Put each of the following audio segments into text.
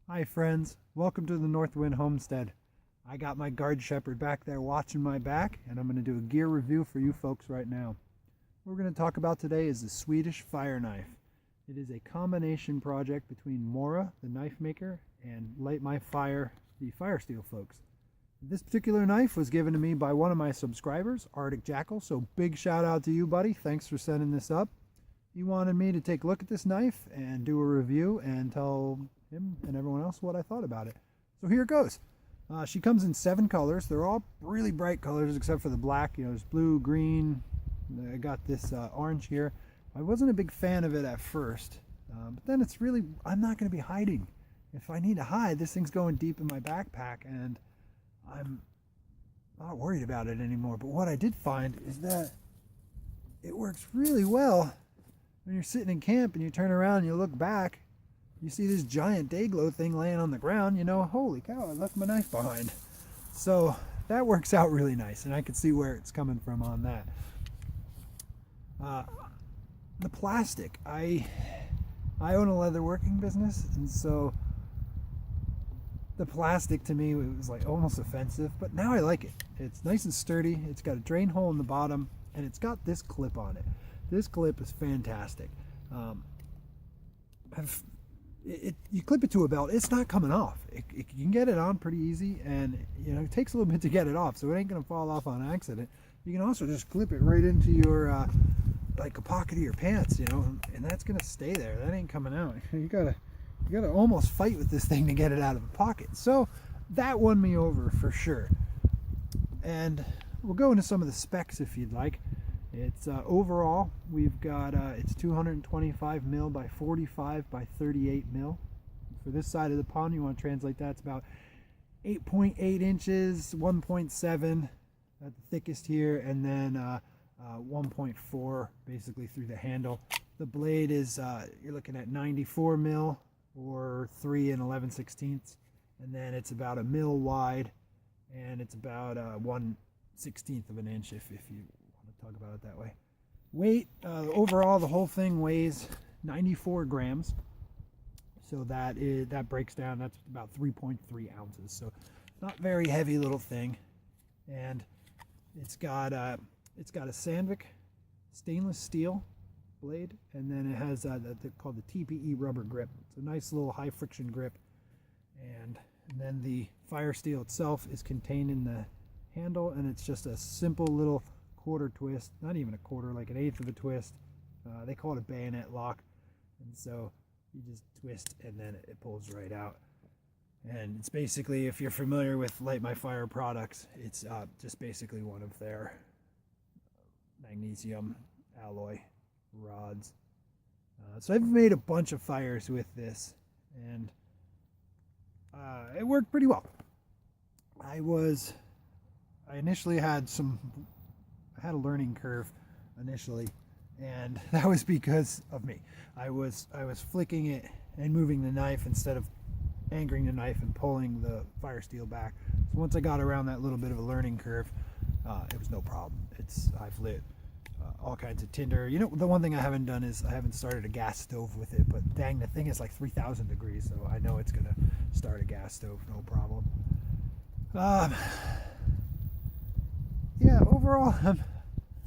Hi friends, welcome to the Northwind Homestead. I got my guard shepherd back there watching my back, and I'm going to do a gear review for you folks right now. What we're going to talk about today is the Swedish Fire Knife. It is a combination project between Mora, the knife maker, and Light My Fire, the fire steel folks. This particular knife was given to me by one of my subscribers, Arctic Jackal, so big shout out to you, buddy. Thanks for sending this up. He wanted me to take a look at this knife and do a review and tell him and everyone else what I thought about it. So here it goes. She comes in 7 colors. They're all really bright colors except for the black. There's blue, green. I got this orange here. I wasn't a big fan of it at first, but then it's really, I'm not going to be hiding. If I need to hide, this thing's going deep in my backpack, and I'm not worried about it anymore. But what I did find is that it works really well when you're sitting in camp and you turn around and you look back. You see this giant day glow thing laying on the ground, holy cow, I left my knife behind. So that works out really nice, and I can see where it's coming from on that. The plastic, I own a leatherworking business, and so the plastic to me was like almost offensive, but now I like it. It's nice and sturdy. It's got a drain hole in the bottom, and it's got this clip on it. This clip is fantastic. You clip it to a belt, it's not coming off. You can get it on pretty easy, and it takes a little bit to get it off, so it ain't gonna fall off on accident. You can also just clip it right into your like a pocket of your pants, and that's gonna stay there. That ain't coming out. You gotta almost fight with this thing to get it out of the pocket. So that won me over for sure. And we'll go into some of the specs if you'd like. It's overall, we've got it's 225 mil by 45 by 38 mil. For this side of the pond, you want to translate that, it's about 8.8 inches, 1.7 at the thickest here, and then 1.4 basically through the handle. The blade is you're looking at 94 mil or 3 and 11/16, and then it's about a mil wide, and it's about 1/16 of an inch if you talk about it that way. Weight, overall the whole thing weighs 94 grams, so that breaks down, that's about 3.3 ounces, so not very heavy little thing. And it's got a Sandvik stainless steel blade, and then it has called the TPE rubber grip. It's a nice little high friction grip, and then the fire steel itself is contained in the handle, and it's just a simple little quarter twist, not even a quarter, like an eighth of a twist. They call it a bayonet lock, and so you just twist and then it pulls right out. And it's basically, if you're familiar with Light My Fire products, it's just basically one of their magnesium alloy rods. So I've made a bunch of fires with this, and it worked pretty well. I initially had a learning curve initially, and that was because of me. I was flicking it and moving the knife instead of anchoring the knife and pulling the fire steel back. So once I got around that little bit of a learning curve, it was no problem. I've lit all kinds of tinder. The one thing I haven't done is I haven't started a gas stove with it, but dang, the thing is like 3,000 degrees, so I know it's gonna start a gas stove, no problem. Yeah, overall,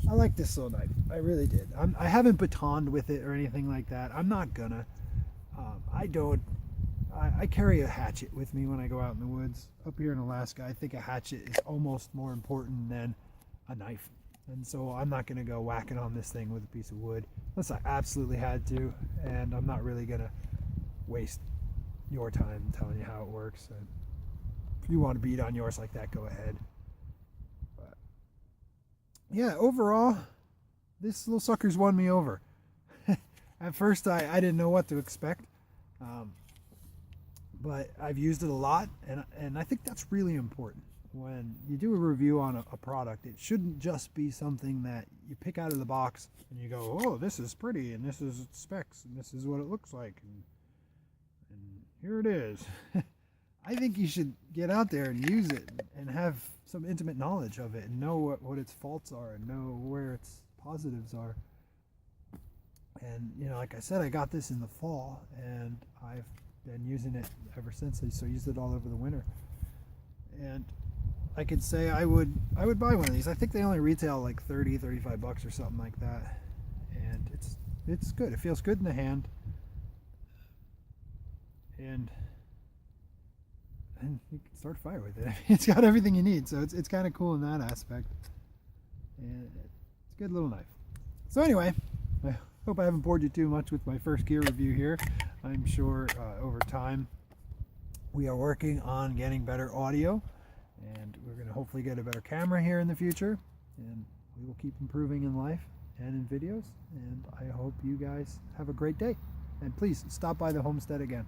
I like this little knife. I really did. I haven't batoned with it or anything like that. I'm not gonna. I carry a hatchet with me when I go out in the woods. Up here in Alaska, I think a hatchet is almost more important than a knife. And so I'm not gonna go whacking on this thing with a piece of wood unless I absolutely had to. And I'm not really gonna waste your time telling you how it works. And if you want to beat on yours like that, go ahead. Yeah, overall, this little sucker's won me over. At first, I didn't know what to expect, but I've used it a lot, and I think that's really important. When you do a review on a product, it shouldn't just be something that you pick out of the box and you go, oh, this is pretty, and this is its specs, and this is what it looks like, and here it is. I think you should get out there and use it and have some intimate knowledge of it and know what its faults are and know where its positives are. And like I said, I got this in the fall, and I've been using it ever since. I used it all over the winter, and I could say I would buy one of these. I think they only retail like 35 bucks or something like that, and it's good. It feels good in the hand, and you can start a fire with it. It's got everything you need, so it's kind of cool in that aspect, and it's a good little knife. So anyway, I hope I haven't bored you too much with my first gear review here. I'm sure over time we are working on getting better audio, and we're going to hopefully get a better camera here in the future, and we will keep improving in life and in videos, and I hope you guys have a great day, and please stop by the Homestead again.